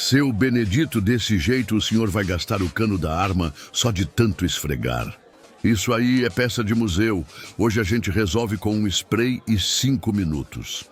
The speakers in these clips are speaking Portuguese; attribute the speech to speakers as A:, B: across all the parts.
A: Seu Benedito, desse jeito o senhor vai gastar o cano da arma só de tanto esfregar. Isso aí é peça de museu. Hoje a gente resolve com um spray e 5 minutos.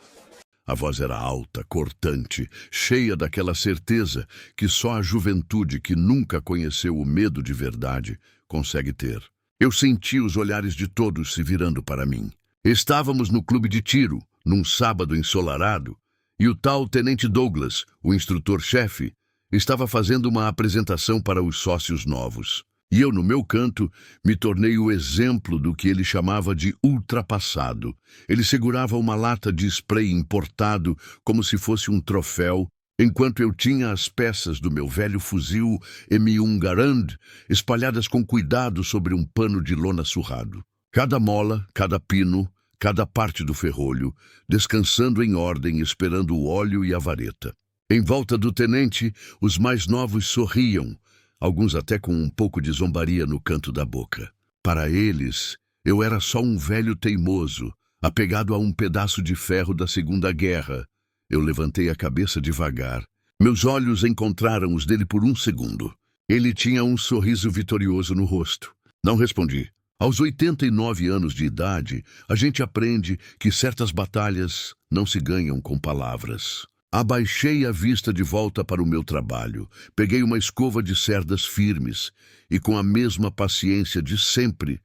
A: A voz era alta, cortante, cheia daquela certeza que só a juventude que nunca conheceu o medo de verdade consegue ter. Eu senti os olhares de todos se virando para mim. Estávamos no clube de tiro, num sábado ensolarado, e o tal Tenente Douglas, o instrutor-chefe, estava fazendo uma apresentação para os sócios novos. E eu, no meu canto, me tornei o exemplo do que ele chamava de ultrapassado. Ele segurava uma lata de spray importado como se fosse um troféu, enquanto eu tinha as peças do meu velho fuzil M1 Garand espalhadas com cuidado sobre um pano de lona surrado. Cada mola, cada pino, cada parte do ferrolho, descansando em ordem, esperando o óleo e a vareta. Em volta do tenente, os mais novos sorriam, alguns até com um pouco de zombaria no canto da boca. Para eles, eu era só um velho teimoso, apegado a um pedaço de ferro da Segunda Guerra. Eu levantei a cabeça devagar. Meus olhos encontraram os dele por um segundo. Ele tinha um sorriso vitorioso no rosto. Não respondi. Aos 89 anos de idade, a gente aprende que certas batalhas não se ganham com palavras. Abaixei a vista de volta para o meu trabalho, peguei uma escova de cerdas firmes e, com a mesma paciência de sempre,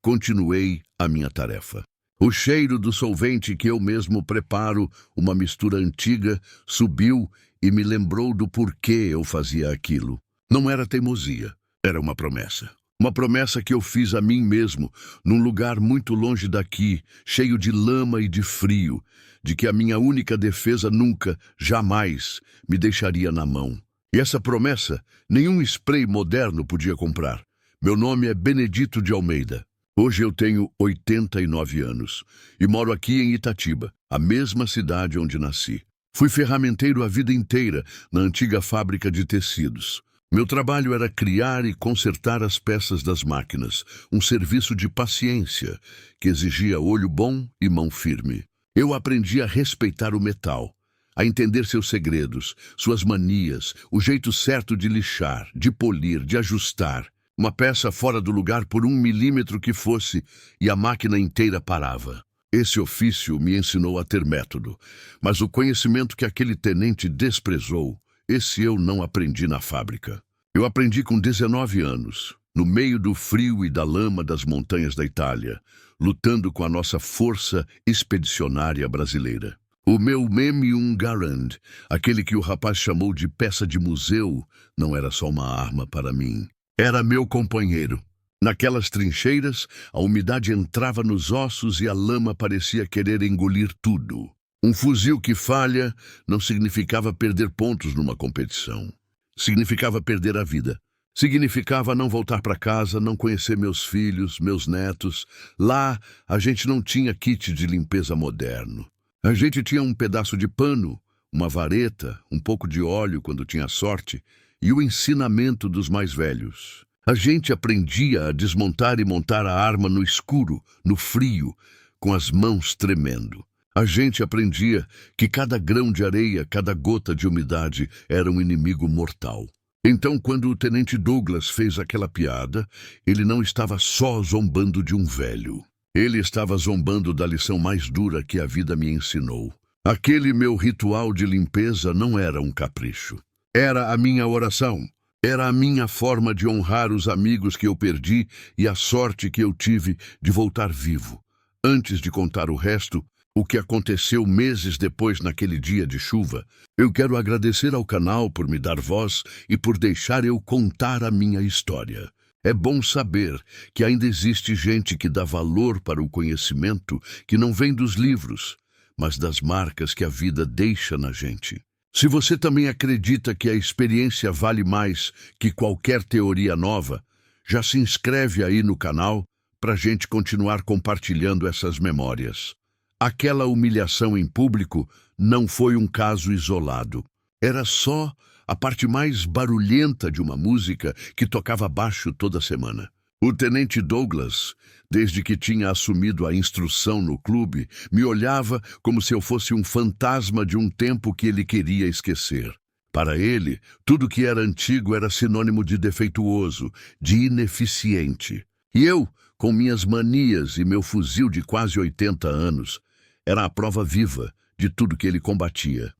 A: continuei a minha tarefa. O cheiro do solvente que eu mesmo preparo, uma mistura antiga, subiu e me lembrou do porquê eu fazia aquilo. Não era teimosia, era uma promessa. Uma promessa que eu fiz a mim mesmo, num lugar muito longe daqui, cheio de lama e de frio, de que a minha única defesa nunca, jamais, me deixaria na mão. E essa promessa, nenhum spray moderno podia comprar. Meu nome é Benedito de Almeida. Hoje eu tenho 89 anos e moro aqui em Itatiba, a mesma cidade onde nasci. Fui ferramenteiro a vida inteira na antiga fábrica de tecidos. Meu trabalho era criar e consertar as peças das máquinas, um serviço de paciência que exigia olho bom e mão firme. Eu aprendi a respeitar o metal, a entender seus segredos, suas manias, o jeito certo de lixar, de polir, de ajustar. Uma peça fora do lugar por 1 milímetro que fosse e a máquina inteira parava. Esse ofício me ensinou a ter método, mas o conhecimento que aquele tenente desprezou, esse eu não aprendi na fábrica. Eu aprendi com 19 anos, no meio do frio e da lama das montanhas da Itália, lutando com a nossa força expedicionária brasileira. O meu M1 Garand, aquele que o rapaz chamou de peça de museu, não era só uma arma para mim. Era meu companheiro. Naquelas trincheiras, a umidade entrava nos ossos e a lama parecia querer engolir tudo. Um fuzil que falha não significava perder pontos numa competição. Significava perder a vida. Significava não voltar para casa, não conhecer meus filhos, meus netos. Lá, a gente não tinha kit de limpeza moderno. A gente tinha um pedaço de pano, uma vareta, um pouco de óleo quando tinha sorte, e o ensinamento dos mais velhos. A gente aprendia a desmontar e montar a arma no escuro, no frio, com as mãos tremendo. A gente aprendia que cada grão de areia, cada gota de umidade era um inimigo mortal. Então, quando o Tenente Douglas fez aquela piada, ele não estava só zombando de um velho. Ele estava zombando da lição mais dura que a vida me ensinou. Aquele meu ritual de limpeza não era um capricho. Era a minha oração. Era a minha forma de honrar os amigos que eu perdi e a sorte que eu tive de voltar vivo. Antes de contar o resto, o que aconteceu meses depois naquele dia de chuva, eu quero agradecer ao canal por me dar voz e por deixar eu contar a minha história. É bom saber que ainda existe gente que dá valor para o conhecimento que não vem dos livros, mas das marcas que a vida deixa na gente. Se você também acredita que a experiência vale mais que qualquer teoria nova, já se inscreve aí no canal para a gente continuar compartilhando essas memórias. Aquela humilhação em público não foi um caso isolado. Era só a parte mais barulhenta de uma música que tocava baixo toda semana. O Tenente Douglas, desde que tinha assumido a instrução no clube, me olhava como se eu fosse um fantasma de um tempo que ele queria esquecer. Para ele, tudo que era antigo era sinônimo de defeituoso, de ineficiente. E eu, com minhas manias e meu fuzil de quase 80 anos, era a prova viva de tudo que ele combatia.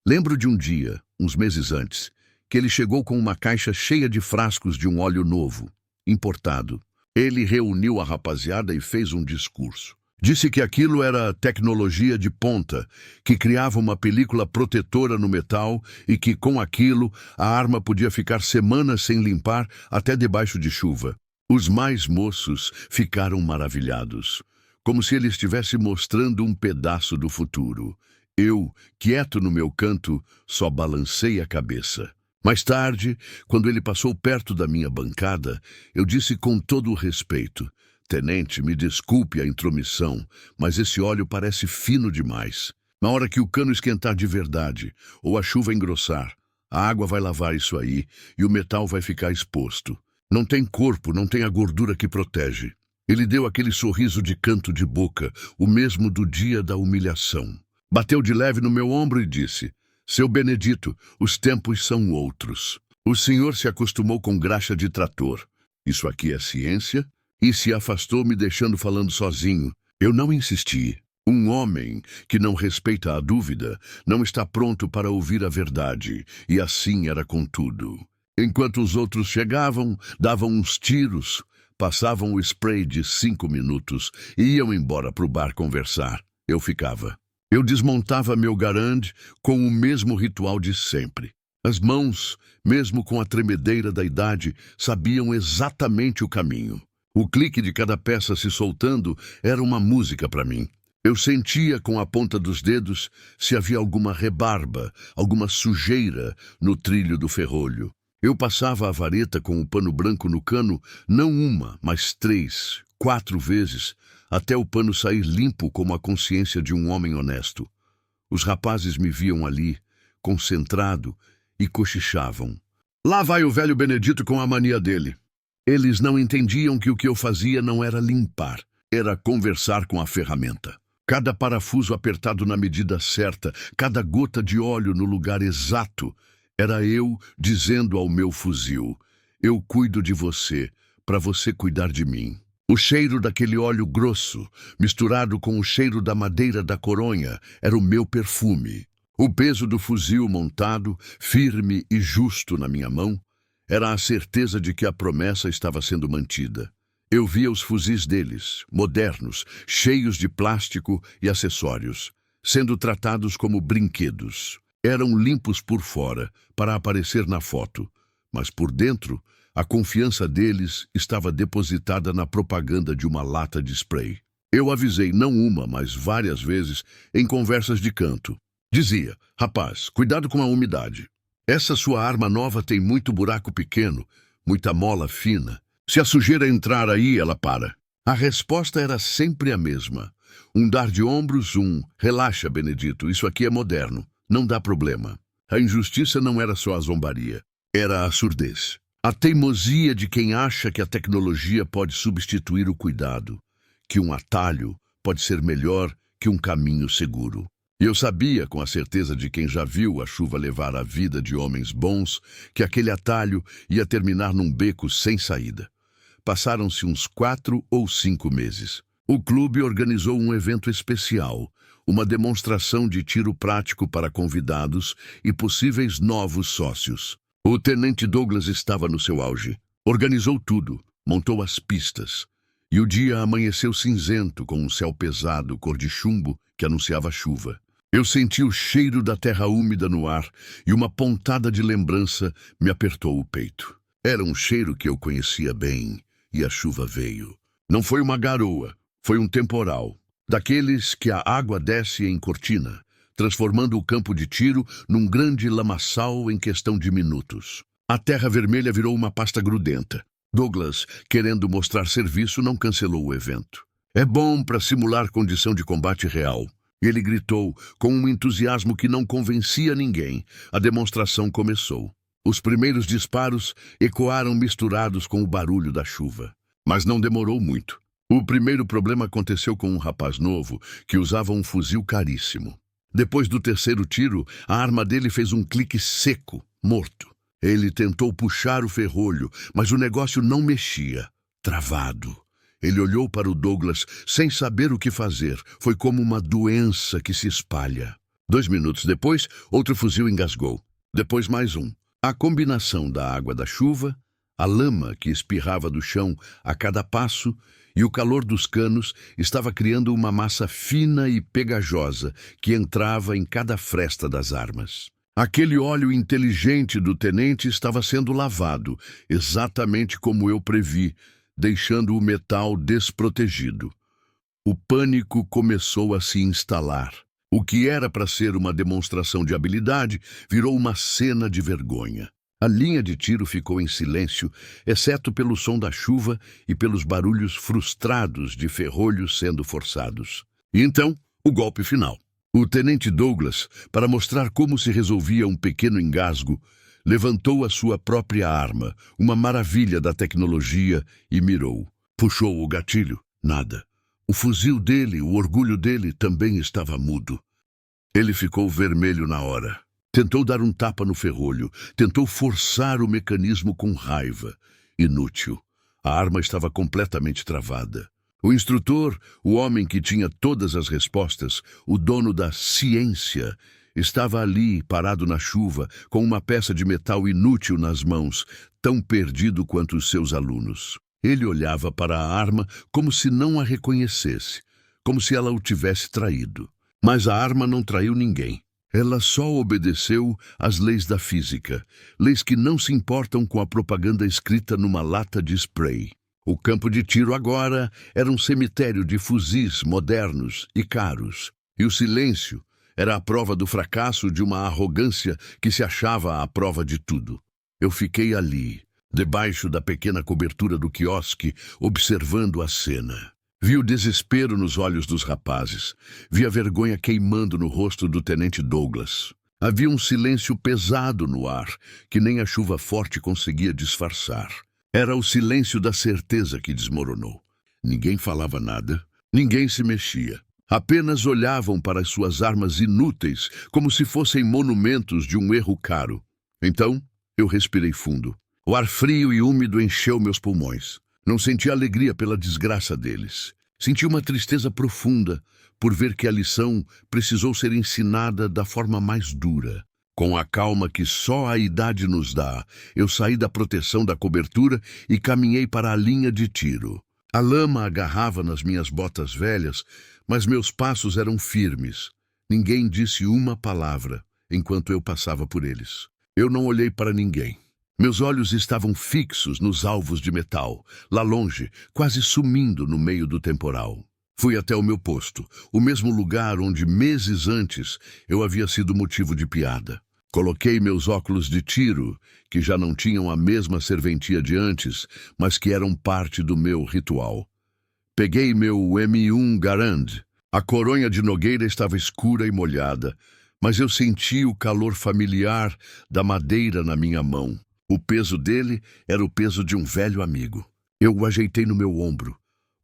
A: Lembro de um dia, uns meses antes, que ele chegou com uma caixa cheia de frascos de um óleo novo, importado. Ele reuniu a rapaziada e fez um discurso. Disse que aquilo era tecnologia de ponta, que criava uma película protetora no metal e que, com aquilo, a arma podia ficar semanas sem limpar até debaixo de chuva. Os mais moços ficaram maravilhados, como se ele estivesse mostrando um pedaço do futuro. Eu, quieto no meu canto, só balancei a cabeça. Mais tarde, quando ele passou perto da minha bancada, eu disse com todo o respeito: Tenente, me desculpe a intromissão, mas esse óleo parece fino demais. Na hora que o cano esquentar de verdade, ou a chuva engrossar, a água vai lavar isso aí e o metal vai ficar exposto. Não tem corpo, não tem a gordura que protege. Ele deu aquele sorriso de canto de boca, o mesmo do dia da humilhação. Bateu de leve no meu ombro e disse: Seu Benedito, os tempos são outros. O senhor se acostumou com graxa de trator. Isso aqui é ciência? E se afastou, me deixando falando sozinho. Eu não insisti. Um homem que não respeita a dúvida não está pronto para ouvir a verdade, e assim era com tudo. Enquanto os outros chegavam, davam uns tiros, passavam o spray de 5 minutos e iam embora para o bar conversar. Eu ficava. Eu desmontava meu Garand com o mesmo ritual de sempre. As mãos, mesmo com a tremedeira da idade, sabiam exatamente o caminho. O clique de cada peça se soltando era uma música para mim. Eu sentia com a ponta dos dedos se havia alguma rebarba, alguma sujeira no trilho do ferrolho. Eu passava a vareta com o pano branco no cano, não uma, mas 3, 4 vezes, até o pano sair limpo como a consciência de um homem honesto. Os rapazes me viam ali, concentrado, e cochichavam. Lá vai o velho Benedito com a mania dele. Eles não entendiam que o que eu fazia não era limpar, era conversar com a ferramenta. Cada parafuso apertado na medida certa, cada gota de óleo no lugar exato, era eu dizendo ao meu fuzil: eu cuido de você, para você cuidar de mim. O cheiro daquele óleo grosso, misturado com o cheiro da madeira da coronha, era o meu perfume. O peso do fuzil montado, firme e justo na minha mão, era a certeza de que a promessa estava sendo mantida. Eu via os fuzis deles, modernos, cheios de plástico e acessórios, sendo tratados como brinquedos. Eram limpos por fora, para aparecer na foto, mas por dentro, a confiança deles estava depositada na propaganda de uma lata de spray. Eu avisei não uma, mas várias vezes, em conversas de canto. Dizia: rapaz, cuidado com a umidade. Essa sua arma nova tem muito buraco pequeno, muita mola fina. Se a sujeira entrar aí, ela para. A resposta era sempre a mesma. Um dar de ombros, relaxa, Benedito, isso aqui é moderno, não dá problema. A injustiça não era só a zombaria, era a surdez. A teimosia de quem acha que a tecnologia pode substituir o cuidado, que um atalho pode ser melhor que um caminho seguro. E eu sabia, com a certeza de quem já viu a chuva levar a vida de homens bons, que aquele atalho ia terminar num beco sem saída. Passaram-se uns 4 ou 5 meses. O clube organizou um evento especial, uma demonstração de tiro prático para convidados e possíveis novos sócios. O tenente Douglas estava no seu auge. Organizou tudo, montou as pistas. E o dia amanheceu cinzento, com um céu pesado, cor de chumbo, que anunciava chuva. Eu senti o cheiro da terra úmida no ar e uma pontada de lembrança me apertou o peito. Era um cheiro que eu conhecia bem, e a chuva veio. Não foi uma garoa, foi um temporal, daqueles que a água desce em cortina, transformando o campo de tiro num grande lamaçal em questão de minutos. A terra vermelha virou uma pasta grudenta. Douglas, querendo mostrar serviço, não cancelou o evento. É bom para simular condição de combate real. Ele gritou, com um entusiasmo que não convencia ninguém. A demonstração começou. Os primeiros disparos ecoaram misturados com o barulho da chuva. Mas não demorou muito. O primeiro problema aconteceu com um rapaz novo que usava um fuzil caríssimo. Depois do terceiro tiro, a arma dele fez um clique seco, morto. Ele tentou puxar o ferrolho, mas o negócio não mexia. Travado. Ele olhou para o Douglas sem saber o que fazer. Foi como uma doença que se espalha. 2 minutos depois, outro fuzil engasgou. Depois mais um. A combinação da água da chuva, a lama que espirrava do chão a cada passo e o calor dos canos estava criando uma massa fina e pegajosa que entrava em cada fresta das armas. Aquele óleo inteligente do tenente estava sendo lavado, exatamente como eu previ, deixando o metal desprotegido. O pânico começou a se instalar. O que era para ser uma demonstração de habilidade virou uma cena de vergonha. A linha de tiro ficou em silêncio, exceto pelo som da chuva e pelos barulhos frustrados de ferrolhos sendo forçados. E então, o golpe final. O tenente Douglas, para mostrar como se resolvia um pequeno engasgo, levantou a sua própria arma, uma maravilha da tecnologia, e mirou. Puxou o gatilho. Nada. O fuzil dele, o orgulho dele, também estava mudo. Ele ficou vermelho na hora. Tentou dar um tapa no ferrolho. Tentou forçar o mecanismo com raiva. Inútil. A arma estava completamente travada. O instrutor, o homem que tinha todas as respostas, o dono da ciência, estava ali, parado na chuva, com uma peça de metal inútil nas mãos, tão perdido quanto os seus alunos. Ele olhava para a arma como se não a reconhecesse, como se ela o tivesse traído. Mas a arma não traiu ninguém. Ela só obedeceu às leis da física, leis que não se importam com a propaganda escrita numa lata de spray. O campo de tiro agora era um cemitério de fuzis modernos e caros, e o silêncio era a prova do fracasso de uma arrogância que se achava à prova de tudo. Eu fiquei ali, debaixo da pequena cobertura do quiosque, observando a cena. Vi o desespero nos olhos dos rapazes. Vi a vergonha queimando no rosto do tenente Douglas. Havia um silêncio pesado no ar, que nem a chuva forte conseguia disfarçar. Era o silêncio da certeza que desmoronou. Ninguém falava nada, ninguém se mexia. Apenas olhavam para as suas armas inúteis, como se fossem monumentos de um erro caro. Então, eu respirei fundo. O ar frio e úmido encheu meus pulmões. Não senti alegria pela desgraça deles. Senti uma tristeza profunda por ver que a lição precisou ser ensinada da forma mais dura. Com a calma que só a idade nos dá, eu saí da proteção da cobertura e caminhei para a linha de tiro. A lama agarrava nas minhas botas velhas, mas meus passos eram firmes. Ninguém disse uma palavra enquanto eu passava por eles. Eu não olhei para ninguém. Meus olhos estavam fixos nos alvos de metal, lá longe, quase sumindo no meio do temporal. Fui até o meu posto, o mesmo lugar onde meses antes eu havia sido motivo de piada. Coloquei meus óculos de tiro, que já não tinham a mesma serventia de antes, mas que eram parte do meu ritual. Peguei meu M1 Garand. A coronha de Nogueira estava escura e molhada, mas eu senti o calor familiar da madeira na minha mão. O peso dele era o peso de um velho amigo. Eu o ajeitei no meu ombro,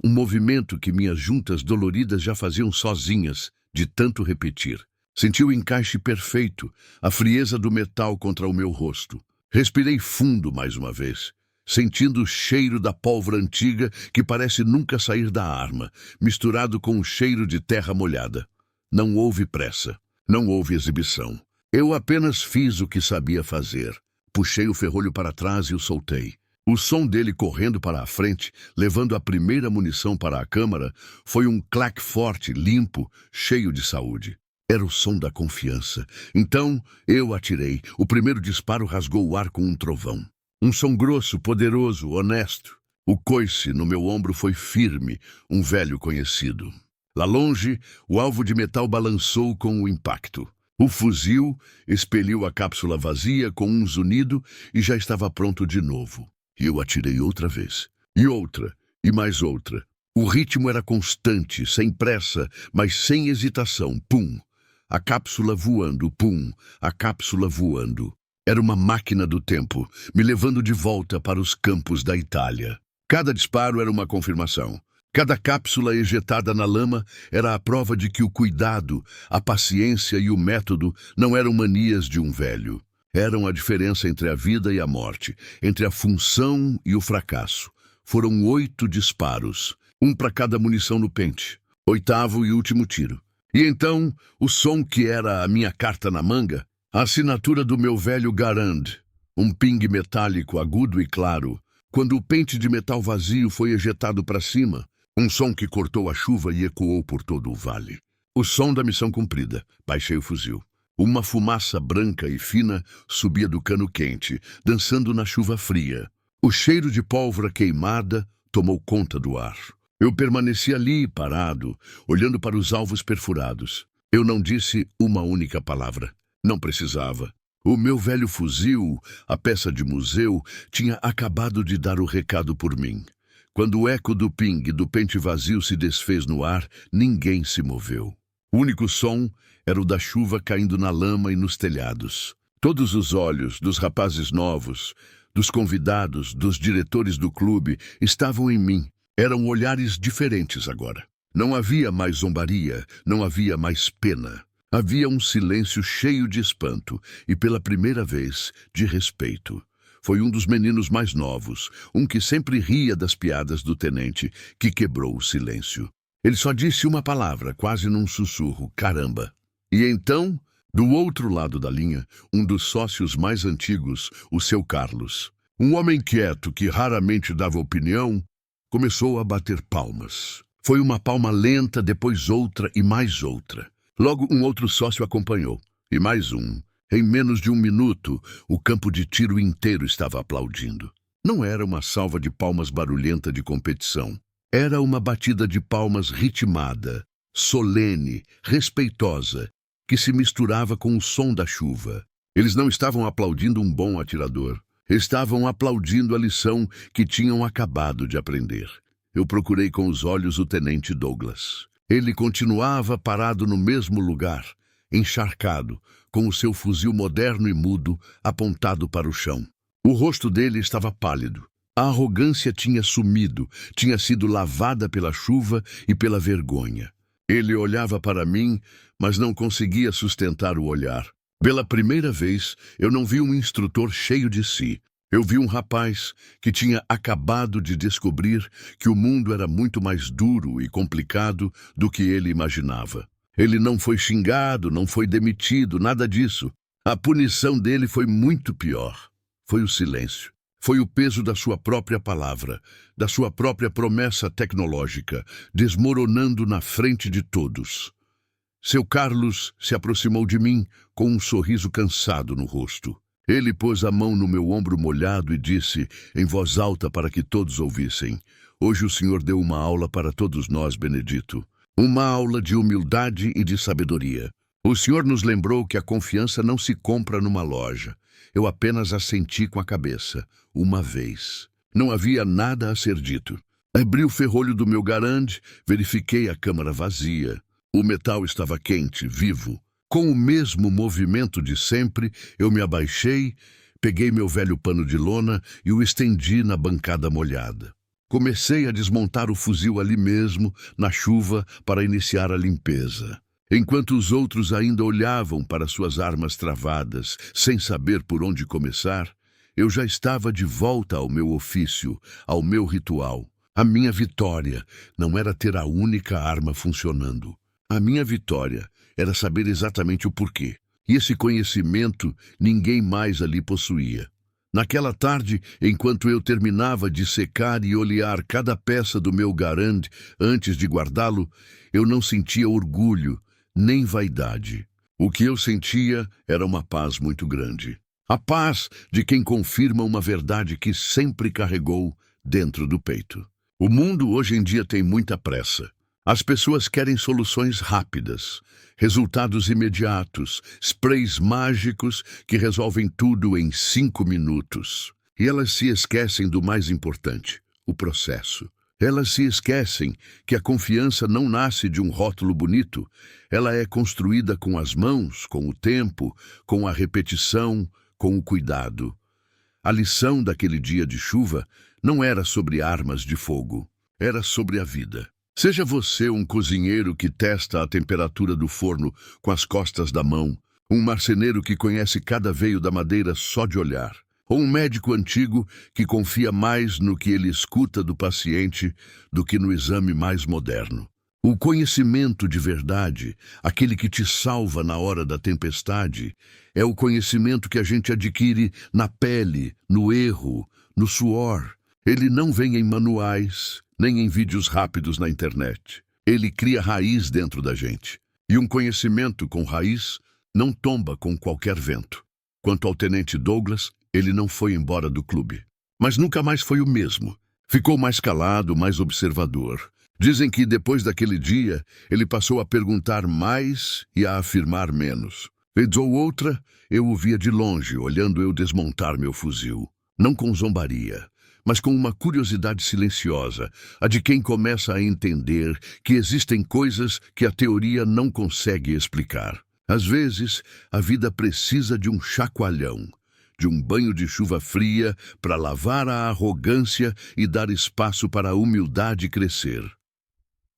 A: um movimento que minhas juntas doloridas já faziam sozinhas, de tanto repetir. Senti o encaixe perfeito, a frieza do metal contra o meu rosto. Respirei fundo mais uma vez, sentindo o cheiro da pólvora antiga que parece nunca sair da arma, misturado com o cheiro de terra molhada. Não houve pressa, não houve exibição. Eu apenas fiz o que sabia fazer. Puxei o ferrolho para trás e o soltei. O som dele correndo para a frente, levando a primeira munição para a câmara, foi um claque forte, limpo, cheio de saúde. Era o som da confiança. Então, eu atirei. O primeiro disparo rasgou o ar com um trovão. Um som grosso, poderoso, honesto. O coice no meu ombro foi firme, um velho conhecido. Lá longe, o alvo de metal balançou com o impacto. O fuzil expeliu a cápsula vazia com um zunido e já estava pronto de novo. E eu atirei outra vez. E outra. E mais outra. O ritmo era constante, sem pressa, mas sem hesitação. Pum! A cápsula voando. Pum! A cápsula voando. Era uma máquina do tempo, me levando de volta para os campos da Itália. Cada disparo era uma confirmação. Cada cápsula ejetada na lama era a prova de que o cuidado, a paciência e o método não eram manias de um velho. Eram a diferença entre a vida e a morte, entre a função e o fracasso. Foram 8 disparos, um para cada munição no pente. 8º e último tiro. E então, o som que era a minha carta na manga, a assinatura do meu velho Garand, um ping metálico agudo e claro, quando o pente de metal vazio foi ejetado para cima, um som que cortou a chuva e ecoou por todo o vale. O som da missão cumprida. Baixei o fuzil. Uma fumaça branca e fina subia do cano quente, dançando na chuva fria. O cheiro de pólvora queimada tomou conta do ar. Eu permaneci ali, parado, olhando para os alvos perfurados. Eu não disse uma única palavra. Não precisava. O meu velho fuzil, a peça de museu, tinha acabado de dar o recado por mim. Quando o eco do ping do pente vazio se desfez no ar, ninguém se moveu. O único som era o da chuva caindo na lama e nos telhados. Todos os olhos dos rapazes novos, dos convidados, dos diretores do clube, estavam em mim. Eram olhares diferentes agora. Não havia mais zombaria, não havia mais pena. Havia um silêncio cheio de espanto e, pela primeira vez, de respeito. Foi um dos meninos mais novos, um que sempre ria das piadas do tenente, que quebrou o silêncio. Ele só disse uma palavra, quase num sussurro: caramba. E então, do outro lado da linha, um dos sócios mais antigos, o seu Carlos, um homem quieto que raramente dava opinião, começou a bater palmas. Foi uma palma lenta, depois outra e mais outra. Logo um outro sócio acompanhou, e mais um. Em menos de 1 minuto, o campo de tiro inteiro estava aplaudindo. Não era uma salva de palmas barulhenta de competição. Era uma batida de palmas ritmada, solene, respeitosa, que se misturava com o som da chuva. Eles não estavam aplaudindo um bom atirador. Estavam aplaudindo a lição que tinham acabado de aprender. Eu procurei com os olhos o tenente Douglas. Ele continuava parado no mesmo lugar, encharcado, com o seu fuzil moderno e mudo apontado para o chão. O rosto dele estava pálido. A arrogância tinha sumido, tinha sido lavada pela chuva e pela vergonha. Ele olhava para mim, mas não conseguia sustentar o olhar. Pela primeira vez, eu não vi um instrutor cheio de si. Eu vi um rapaz que tinha acabado de descobrir que o mundo era muito mais duro e complicado do que ele imaginava. Ele não foi xingado, não foi demitido, nada disso. A punição dele foi muito pior. Foi o silêncio. Foi o peso da sua própria palavra, da sua própria promessa tecnológica, desmoronando na frente de todos. Seu Carlos se aproximou de mim com um sorriso cansado no rosto. Ele pôs a mão no meu ombro molhado e disse, em voz alta para que todos ouvissem: hoje o Senhor deu uma aula para todos nós, Benedito. Uma aula de humildade e de sabedoria. O Senhor nos lembrou que a confiança não se compra numa loja. Eu apenas assenti com a cabeça, uma vez. Não havia nada a ser dito. Abri o ferrolho do meu Garand, verifiquei a câmara vazia. O metal estava quente, vivo. Com o mesmo movimento de sempre, eu me abaixei, peguei meu velho pano de lona e o estendi na bancada molhada. Comecei a desmontar o fuzil ali mesmo, na chuva, para iniciar a limpeza. Enquanto os outros ainda olhavam para suas armas travadas, sem saber por onde começar, eu já estava de volta ao meu ofício, ao meu ritual. A minha vitória não era ter a única arma funcionando. A minha vitória era saber exatamente o porquê. E esse conhecimento ninguém mais ali possuía. Naquela tarde, enquanto eu terminava de secar e olear cada peça do meu Garand antes de guardá-lo, eu não sentia orgulho, nem vaidade. O que eu sentia era uma paz muito grande. A paz de quem confirma uma verdade que sempre carregou dentro do peito. O mundo hoje em dia tem muita pressa. As pessoas querem soluções rápidas, resultados imediatos, sprays mágicos que resolvem tudo em 5 minutos. E elas se esquecem do mais importante, o processo. Elas se esquecem que a confiança não nasce de um rótulo bonito. Ela é construída com as mãos, com o tempo, com a repetição, com o cuidado. A lição daquele dia de chuva não era sobre armas de fogo. Era sobre a vida. Seja você um cozinheiro que testa a temperatura do forno com as costas da mão, um marceneiro que conhece cada veio da madeira só de olhar, ou um médico antigo que confia mais no que ele escuta do paciente do que no exame mais moderno. O conhecimento de verdade, aquele que te salva na hora da tempestade, é o conhecimento que a gente adquire na pele, no erro, no suor. Ele não vem em manuais, nem em vídeos rápidos na internet. Ele cria raiz dentro da gente. E um conhecimento com raiz não tomba com qualquer vento. Quanto ao Tenente Douglas, ele não foi embora do clube. Mas nunca mais foi o mesmo. Ficou mais calado, mais observador. Dizem que depois daquele dia, ele passou a perguntar mais e a afirmar menos. Vez ou outra, eu o via de longe, olhando eu desmontar meu fuzil. Não com zombaria, mas com uma curiosidade silenciosa, a de quem começa a entender que existem coisas que a teoria não consegue explicar. Às vezes, a vida precisa de um chacoalhão, de um banho de chuva fria para lavar a arrogância e dar espaço para a humildade crescer.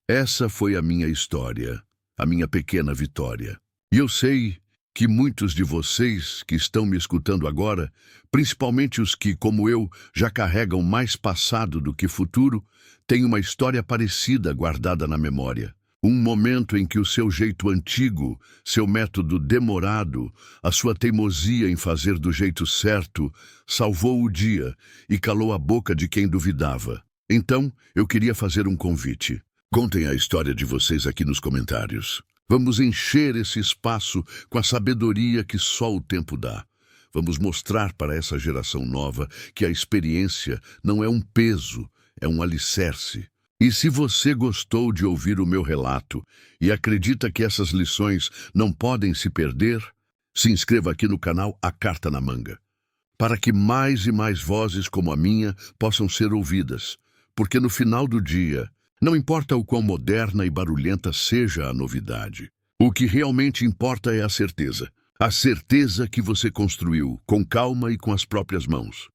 A: Essa foi a minha história, a minha pequena vitória. E eu sei que muitos de vocês que estão me escutando agora, principalmente os que, como eu, já carregam mais passado do que futuro, têm uma história parecida guardada na memória. Um momento em que o seu jeito antigo, seu método demorado, a sua teimosia em fazer do jeito certo, salvou o dia e calou a boca de quem duvidava. Então, eu queria fazer um convite. Contem a história de vocês aqui nos comentários. Vamos encher esse espaço com a sabedoria que só o tempo dá. Vamos mostrar para essa geração nova que a experiência não é um peso, é um alicerce. E se você gostou de ouvir o meu relato e acredita que essas lições não podem se perder, se inscreva aqui no canal A Carta na Manga, para que mais e mais vozes como a minha possam ser ouvidas, porque no final do dia, não importa o quão moderna e barulhenta seja a novidade. O que realmente importa é a certeza. A certeza que você construiu, com calma e com as próprias mãos.